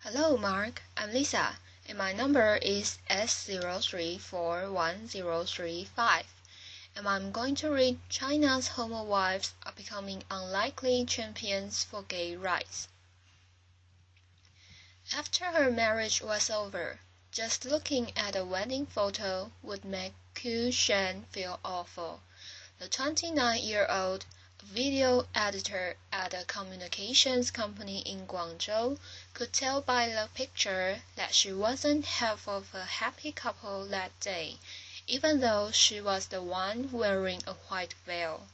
Hello, Mark. I'm Lisa, and my number is S03411035. And I'm going to read China's Homowives are becoming unlikely champions for gay rights. After her marriage was over, just looking at a wedding photo would make Q Shen feel awful. The 29-year-old video editor at a communications company in Guangzhou could tell by the picture that she wasn't half of a happy couple that day, even though she was the one wearing a white veil.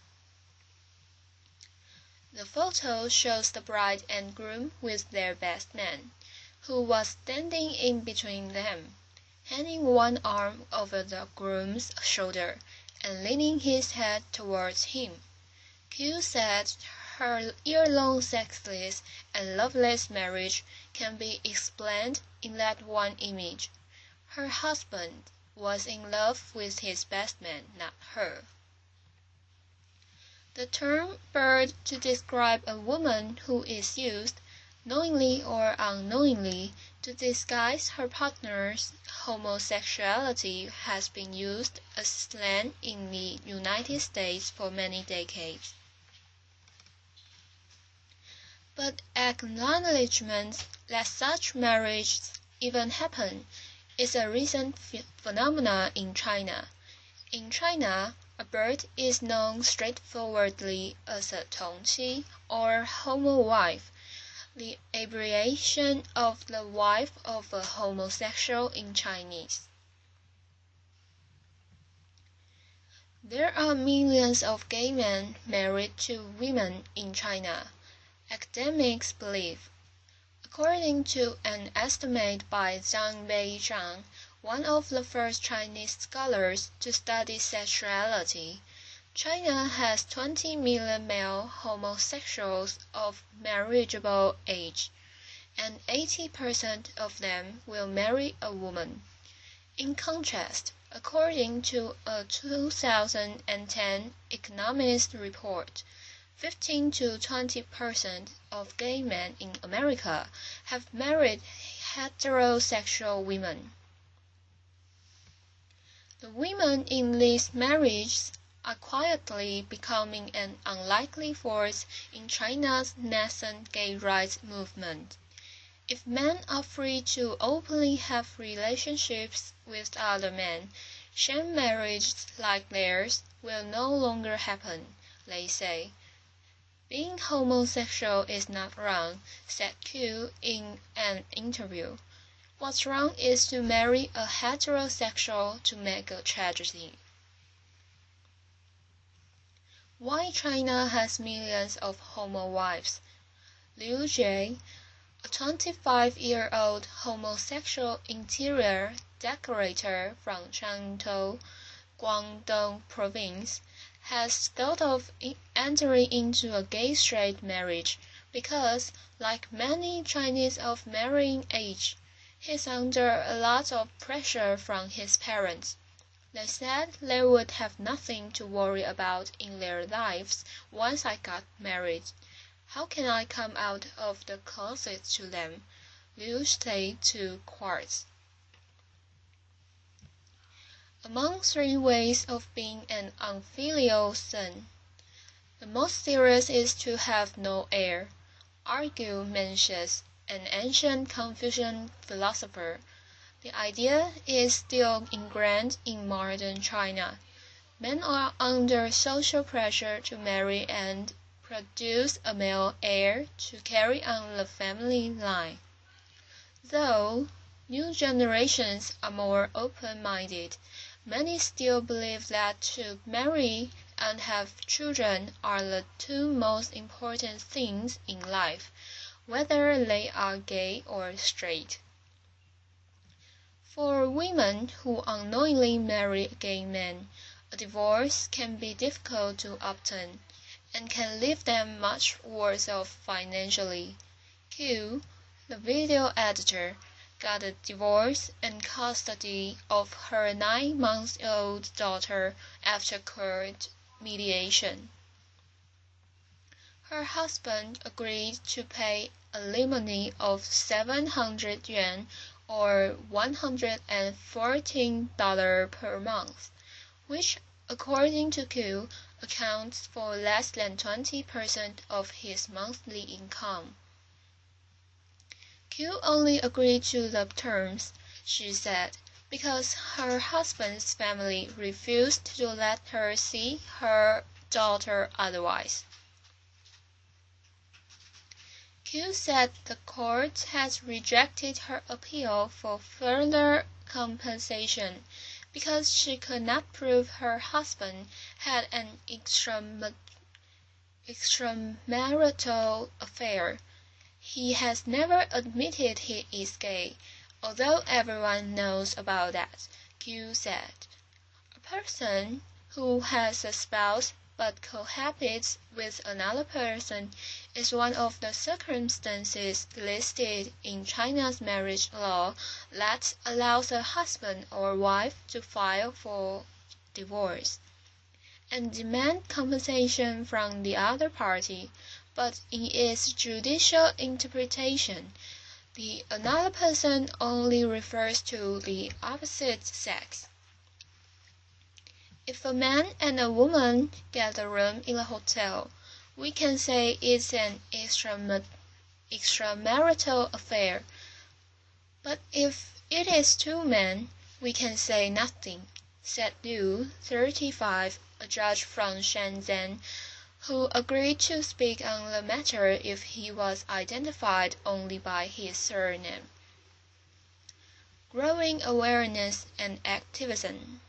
The photo shows the bride and groom with their best man, who was standing in between them, hanging one arm over the groom's shoulder and leaning his head towards him. Q said her year-long sexless and loveless marriage can be explained in that one image. Her husband was in love with his best man, not her. The term bird to describe a woman who is used, knowingly or unknowingly, to disguise her partner's homosexuality has been used as slang in the United States for many decades. But acknowledgement that such marriages even happen is a recent phenomenon in China. In China, a bird is known straightforwardly as a tongqi or homowife, the abbreviation of the wife of a homosexual in Chinese. There are millions of gay men married to women in China, academics believe. According to an estimate by Zhang Beizhang, one of the first Chinese scholars to study sexuality, China has 20 million male homosexuals of marriageable age, and 80% of them will marry a woman. In contrast, according to a 2010 Economist report, 15 to 20% of gay men in America have married heterosexual women. The women in these marriages are quietly becoming an unlikely force in China's nascent gay rights movement. If men are free to openly have relationships with other men, sham marriages like theirs will no longer happen, they say. Being homosexual is not wrong, said Q in an interview. What's wrong is to marry a heterosexual to make a tragedy. Why China has millions of homowives? Liu Jie, a 25-year-old homosexual interior decorator from Shantou, Guangdong Province, has thought of entering into a gay-straight marriage because, like many Chinese of marrying age, he's under a lot of pressure from his parents. They said they would have nothing to worry about in their lives once I got married. How can I come out of the closet to them? Liu said to Quartz. Among 3 ways of being an unfilial son, the most serious is to have no heir, argued Mencius, an ancient Confucian philosopher. The idea is still ingrained in modern China. Men are under social pressure to marry and produce a male heir to carry on the family line. Though new generations are more open-minded, many still believe that to marry and have children are the 2 most important things in life, whether they are gay or straight. For women who unknowingly marry gay men, a divorce can be difficult to obtain, and can leave them much worse off financially. Q, the video editor, got a divorce and custody of her 9-month-old daughter after court mediation. Her husband agreed to pay alimony of 700 yuan or $114 per month, which, according to Q, accounts for less than 20% of his monthly income. Q only agreed to the terms, she said, because her husband's family refused to let her see her daughter otherwise. Q said the court has rejected her appeal for further compensation because she could not prove her husband had an extramarital affair. He has never admitted he is gay, although everyone knows about that, Q said. A person who has a spouse but cohabits with another person is one of the circumstances listed in China's marriage law that allows a husband or wife to file for divorce and demand compensation from the other party, but in its judicial interpretation, the another person only refers to the opposite sex. If a man and a woman get a room in a hotel, we can say it's an extramarital affair. But if it is two men, we can say nothing, said Liu, 35, a judge from Shenzhen, who agreed to speak on the matter if he was identified only by his surname. Growing awareness and activism.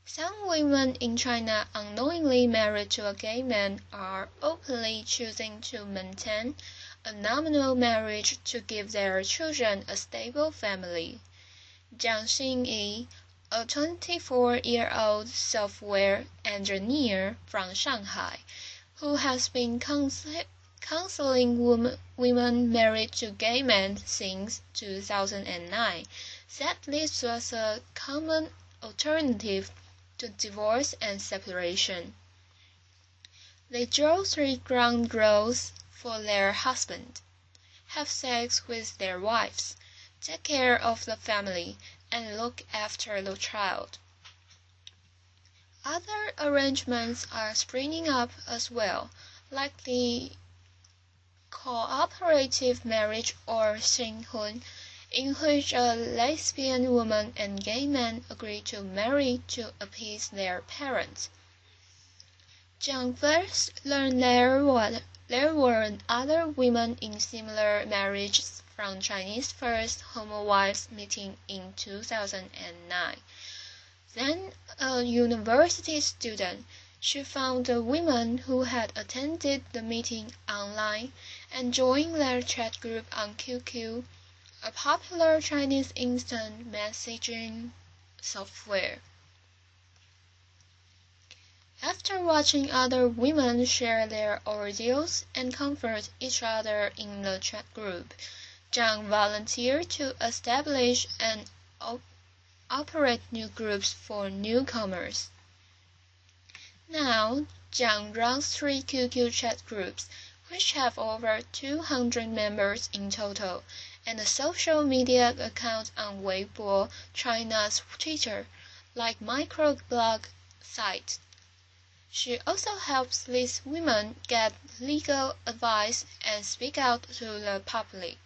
Some women in China unknowingly married to a gay man are openly choosing to maintain a nominal marriage to give their children a stable family. Jiang Xingyi, a 24-year-old software engineer from Shanghai, who has been counseling women married to gay men since 2009, said this was a common alternative to divorce and separation. They draw 3 ground rules for their husband: have sex with their wives, take care of the family, and look after the child. Other arrangements are springing up as well, like the cooperative marriage or 新婚, in which a lesbian woman and gay man agree to marry to appease their parents. Jiang first learned there were other women in similar marriages from Chinese first Homowives meeting in 2009. Then a university student, she found the women who had attended the meeting online and joined their chat group on QQ, a popular Chinese instant messaging software. After watching other women share their ordeals and comfort each other in the chat group, Zhang volunteered to establish and operate new groups for newcomers. Now, Zhang runs 3 QQ chat groups, which have over 200 members in total, and a social media account on Weibo, China's Twitter, like microblog site. She also helps these women get legal advice and speak out to the public.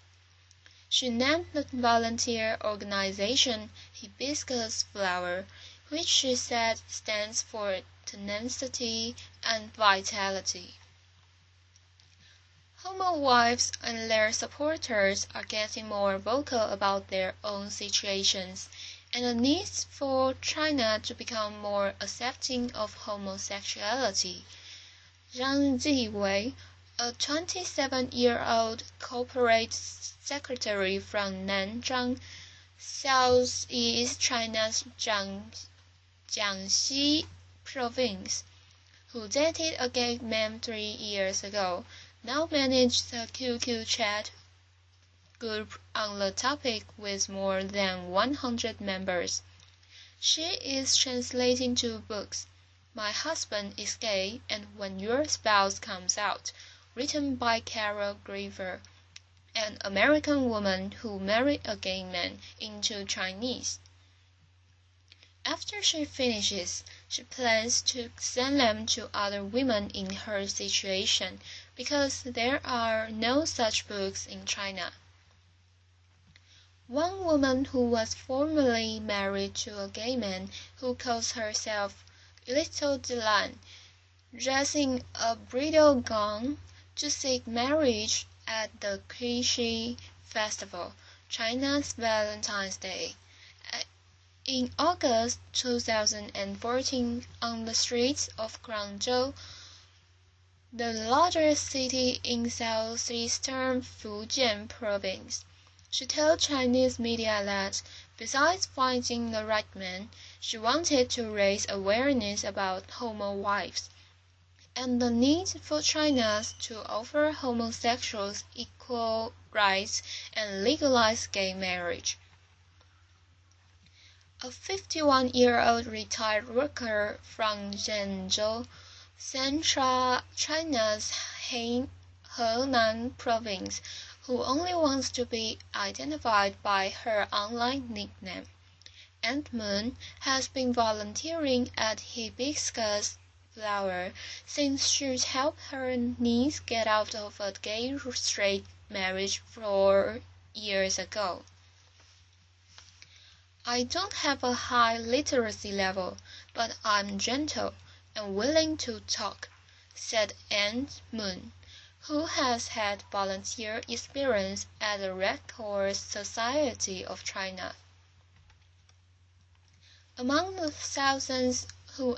She named the volunteer organization Hibiscus Flower, which she said stands for tenacity and vitality. Homowives and their supporters are getting more vocal about their own situations and the need for China to become more accepting of homosexuality. Zhang Ziwei, a 27-year-old corporate secretary from Nanzhang, southeast China's Jiangxi province, who dated a gay man 3 years ago, now manages a QQ chat group on the topic with more than 100 members. She is translating 2 books, My Husband is Gay and When Your Spouse Comes Out, written by Carol Graver, an American woman who married a gay man, into Chinese. After she finishes, she plans to send them to other women in her situation because there are no such books in China. One woman who was formerly married to a gay man who calls herself Little Dylan, dressed in a bridal gown to seek marriage at the Qixi Festival, China's Valentine's Day. In August 2014, on the streets of Guangzhou, the largest city in southeastern Fujian province, she told Chinese media that, besides finding the right man, she wanted to raise awareness about Homowives and the need for China to offer homosexuals equal rights and legalize gay marriage. A 51-year-old retired worker from Zhengzhou, central China's Henan province, who only wants to be identified by her online nickname, Aunt Moon, has been volunteering at Hibiscus Flower since she helped her niece get out of a gay-straight marriage 4 years ago. I don't have a high literacy level, but I'm gentle and willing to talk, said Aunt Moon, who has had volunteer experience at the Red Cross Society of China. Among the thousands who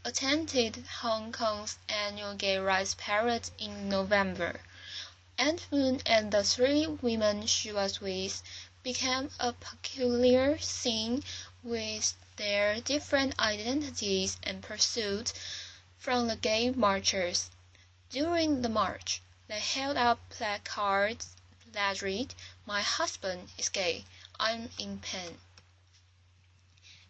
attended Hong Kong's annual Gay Rights Parade in November, Aunt Moon and the 3 women she was with became a peculiar scene with their different identities and pursuits from the gay marchers. During the march, they held up placards that read, "My husband is gay, I'm in pain."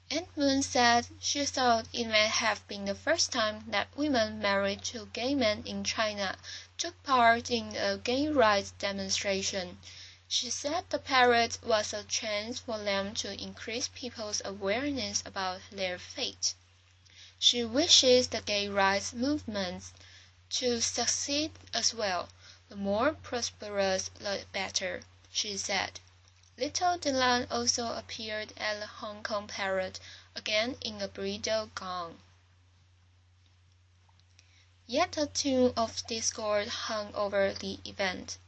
Aunt Moon said she thought it may have been the first time that women married to gay men in China took part in a gay rights demonstration. She said the parade was a chance for them to increase people's awareness about their fate. She wishes the gay rights movement to succeed as well. The more prosperous, the better, she said. Little Dylan also appeared at the Hong Kong parade, again in a bridal gown. Yet a tune of discord hung over the event.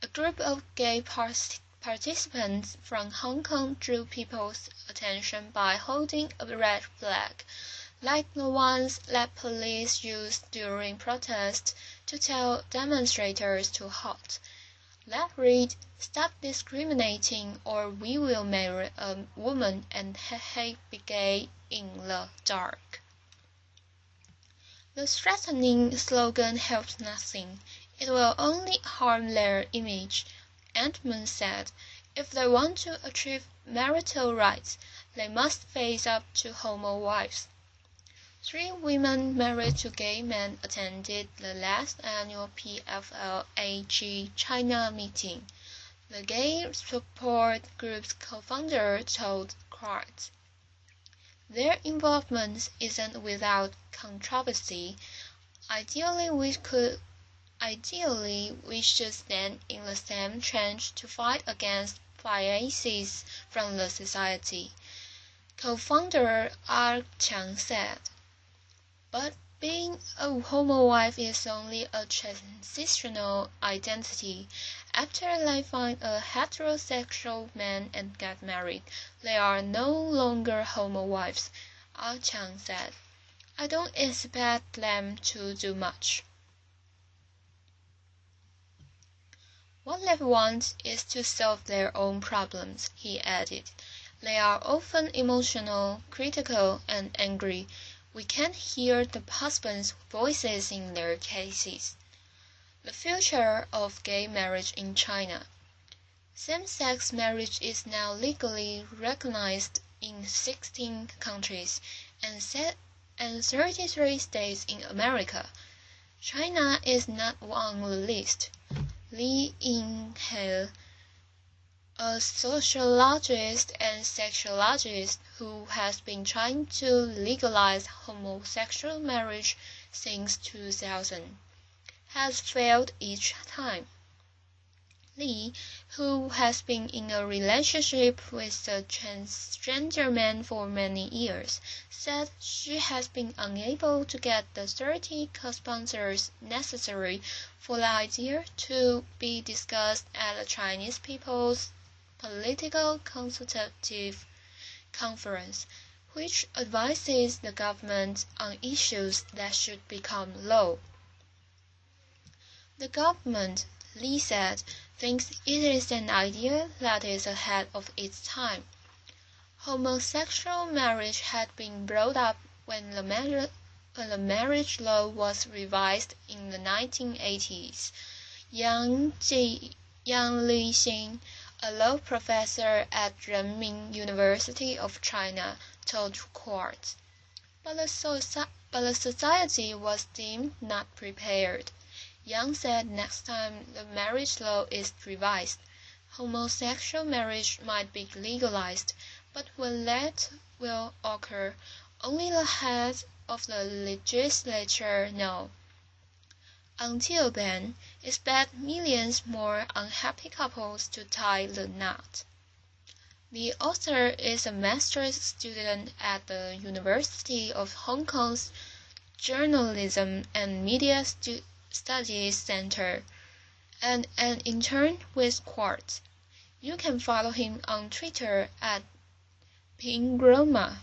A group of gay participants from Hong Kong drew people's attention by holding a red flag, like the ones that police used during protests to tell demonstrators to halt. That read, "Stop discriminating or we will marry a woman and be gay in the dark." The threatening slogan helped nothing. It will only harm their image, Aunt Moon said. If they want to achieve marital rights, they must face up to Homowives. 3 women married to gay men attended the last annual PFLAG China meeting, the gay support group's co-founder told Quartz. Their involvement isn't without controversy. Ideally, we should stand in the same trench to fight against biases from the society, co-founder R. Chang said. But being a homowife is only a transitional identity. After they find a heterosexual man and get married, they are no longer homowives, R. Chang said. I don't expect them to do much. What they want is to solve their own problems, he added. They are often emotional, critical, and angry. We can't hear the husbands' voices in their cases. The future of gay marriage in China. Same-sex marriage is now legally recognized in 16 countries, and and 33 states in America. China is not on the list. Li Yinghe, a sociologist and sexologist who has been trying to legalize homosexual marriage since 2000, has failed each time. Li, who has been in a relationship with a transgender man for many years, said she has been unable to get the 30 co-sponsors necessary for the idea to be discussed at the Chinese People's Political Consultative Conference, which advises the government on issues that should become law. The government, Li said, thinks it is an idea that is ahead of its time. Homosexual marriage had been brought up when the marriage law was revised in the 1980s. Yang Lixing, a law professor at Renmin University of China, told court. But the society was deemed not prepared. Yang said next time the marriage law is revised, homosexual marriage might be legalized, but when that will occur, only the heads of the legislature know. Until then, expect millions more unhappy couples to tie the knot. The author is a master's student at the University of Hong Kong's Journalism and Media Studies Center, and an intern with Quartz. You can follow him on Twitter at Pingroma.